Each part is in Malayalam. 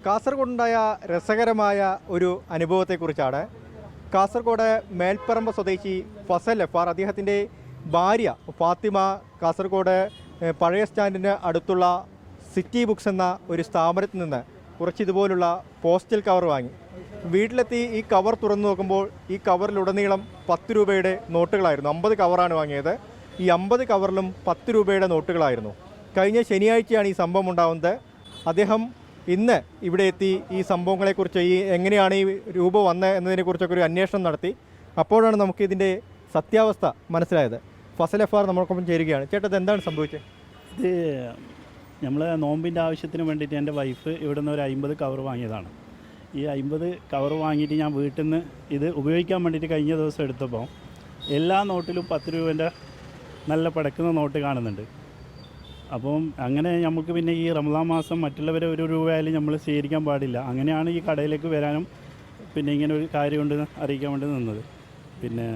കാസർഗോഡുണ്ടായ രസകരമായ ഒരു അനുഭവത്തെക്കുറിച്ചാണ്. കാസർഗോഡ് മേൽപ്പറമ്പ് സ്വദേശി ഫസൽ എഫ് ആർ അദ്ദേഹത്തിൻ്റെ ഭാര്യ ഫാത്തിമ കാസർഗോഡ് പഴയ സ്റ്റാൻഡിന് അടുത്തുള്ള സിറ്റി ബുക്സ് എന്ന ഒരു സ്ഥാപനത്തിൽ നിന്ന് കുറച്ച് ഇതുപോലുള്ള പോസ്റ്റൽ കവർ വാങ്ങി. വീട്ടിലെത്തി ഈ കവർ തുറന്നു നോക്കുമ്പോൾ ഈ കവറിലുടനീളം 10 രൂപയുടെ നോട്ടുകളായിരുന്നു. 50 കവറാണ് വാങ്ങിയത്. ഈ 50 കവറിലും 10 രൂപയുടെ നോട്ടുകളായിരുന്നു. കഴിഞ്ഞ ശനിയാഴ്ചയാണ് ഈ സംഭവം ഉണ്ടാകുന്നത്. അദ്ദേഹം ഇന്ന് ഇവിടെ എത്തി ഈ സംഭവങ്ങളെക്കുറിച്ച് എങ്ങനെയാണ് ഈ രൂപ വന്നത് എന്നതിനെക്കുറിച്ചൊക്കെ ഒരു അന്വേഷണം നടത്തി. അപ്പോഴാണ് നമുക്ക് ഇതിൻ്റെ സത്യാവസ്ഥ മനസ്സിലായത്. ഫസൽ എഫ് ആർ നമ്മൾക്കൊപ്പം ചേരുകയാണ്. ചേട്ടത് എന്താണ് സംഭവിച്ചത്? ഇത് നമ്മൾ നോമ്പിൻ്റെ ആവശ്യത്തിന് വേണ്ടിയിട്ട് എൻ്റെ വൈഫ് ഇവിടെ നിന്ന് ഒരു 50 കവർ വാങ്ങിയതാണ്. ഈ 50 കവർ വാങ്ങിയിട്ട് ഞാൻ വീട്ടിൽ നിന്ന് ഇത് ഉപയോഗിക്കാൻ വേണ്ടിയിട്ട് കഴിഞ്ഞ ദിവസം എടുത്തപ്പോൾ എല്ലാ നോട്ടിലും 10 രൂപേൻ്റെ നല്ല പടക്കുന്ന നോട്ട് കാണുന്നുണ്ട്. അപ്പം അങ്ങനെ നമുക്ക് പിന്നെ ഈ റമദാൻ മാസം മറ്റുള്ളവരെ 1 രൂപയായാലും നമ്മൾ സ്വീകരിക്കാൻ പാടില്ല. അങ്ങനെയാണ് ഈ കടയിലേക്ക് വരാനും പിന്നെ ഇങ്ങനെ ഒരു കാര്യമുണ്ട് അറിയിക്കാൻ വേണ്ടി നിന്നത്. പിന്നെ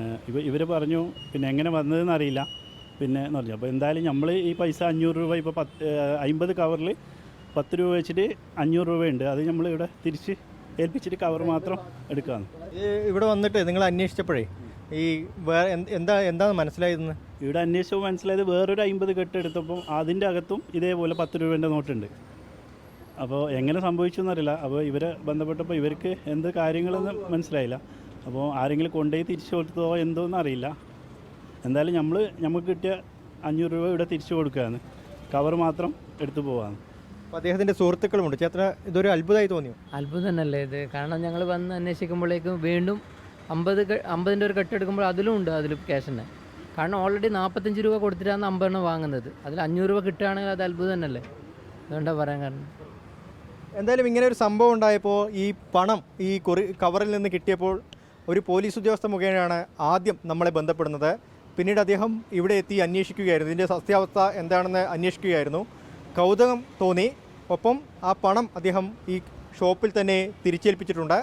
ഇവർ പറഞ്ഞു പിന്നെ എങ്ങനെ വന്നതെന്ന് അറിയില്ല പിന്നെ എന്ന് പറഞ്ഞു. അപ്പോൾ എന്തായാലും നമ്മൾ ഈ പൈസ 500 രൂപ ഇപ്പോൾ 50 കവറിൽ 10 രൂപ വെച്ചിട്ട് 500 രൂപയുണ്ട്. അത് നമ്മൾ ഇവിടെ തിരിച്ച് ഏൽപ്പിച്ചിട്ട് കവർ മാത്രം എടുക്കാമെന്ന്. ഇവിടെ വന്നിട്ട് നിങ്ങൾ അന്വേഷിച്ചപ്പോഴേ ഈ വേറെ എന്താണ് മനസ്സിലായതെന്ന്? ഇവിടെ അന്വേഷിച്ചപ്പോൾ മനസ്സിലായത് വേറൊരു 50 കെട്ട് എടുത്തപ്പോൾ അതിൻ്റെ അകത്തും ഇതേപോലെ 10 രൂപേൻ്റെ നോട്ടുണ്ട്. അപ്പോൾ എങ്ങനെ സംഭവിച്ചു എന്നറിയില്ല. അപ്പോൾ ഇവരെ ബന്ധപ്പെട്ടപ്പോൾ ഇവർക്ക് എന്ത് കാര്യങ്ങളെന്ന് മനസ്സിലായില്ല. അപ്പോൾ ആരെങ്കിലും കൊണ്ടുപോയി തിരിച്ചു കൊടുത്തതോ എന്തോന്നും അറിയില്ല. എന്തായാലും നമുക്ക് കിട്ടിയ 500 രൂപ ഇവിടെ തിരിച്ചു കൊടുക്കുകയാണ്, കവർ മാത്രം എടുത്തു പോകാമെന്ന്. അപ്പോൾ അദ്ദേഹത്തിൻ്റെ സുഹൃത്തുക്കളുമുണ്ട്. ചേട്ടന് ഇതൊരു അത്ഭുതമായി തോന്നിയോ? അത്ഭുതം തന്നെയല്ലേ ഇത്. കാരണം ഞങ്ങൾ വന്ന് അന്വേഷിക്കുമ്പോഴേക്കും വീണ്ടും 50-ൻ്റെ ഒരു കെട്ടെടുക്കുമ്പോൾ അതിലും ഉണ്ട് അതിൽ ക്യാഷ് തന്നെ. കാരണം ഓൾറെഡി 45 രൂപ കൊടുത്തിട്ടാണ് 50 വാങ്ങുന്നത്. അതിൽ 500 രൂപ കിട്ടുകയാണെങ്കിൽ അത് അത്ഭുതം തന്നെയല്ലേ. അതുകൊണ്ടാണ് പറയാൻ കാരണം. എന്തായാലും ഇങ്ങനെ ഒരു സംഭവം ഉണ്ടായപ്പോൾ ഈ പണം ഈ കവറിൽ നിന്ന് കിട്ടിയപ്പോൾ ഒരു പോലീസ് ഉദ്യോഗസ്ഥ മുഖേനയാണ് ആദ്യം നമ്മളെ ബന്ധപ്പെടുന്നത്. പിന്നീട് അദ്ദേഹം ഇവിടെ എത്തി അന്വേഷിക്കുകയായിരുന്നു. ഇതിൻ്റെ സത്യാവസ്ഥ എന്താണെന്ന് അന്വേഷിക്കുകയായിരുന്നു. കൗതുകം തോന്നി. ഒപ്പം ആ പണം അദ്ദേഹം ഈ ഷോപ്പിൽ തന്നെ തിരിച്ചേൽപ്പിച്ചിട്ടുണ്ട്.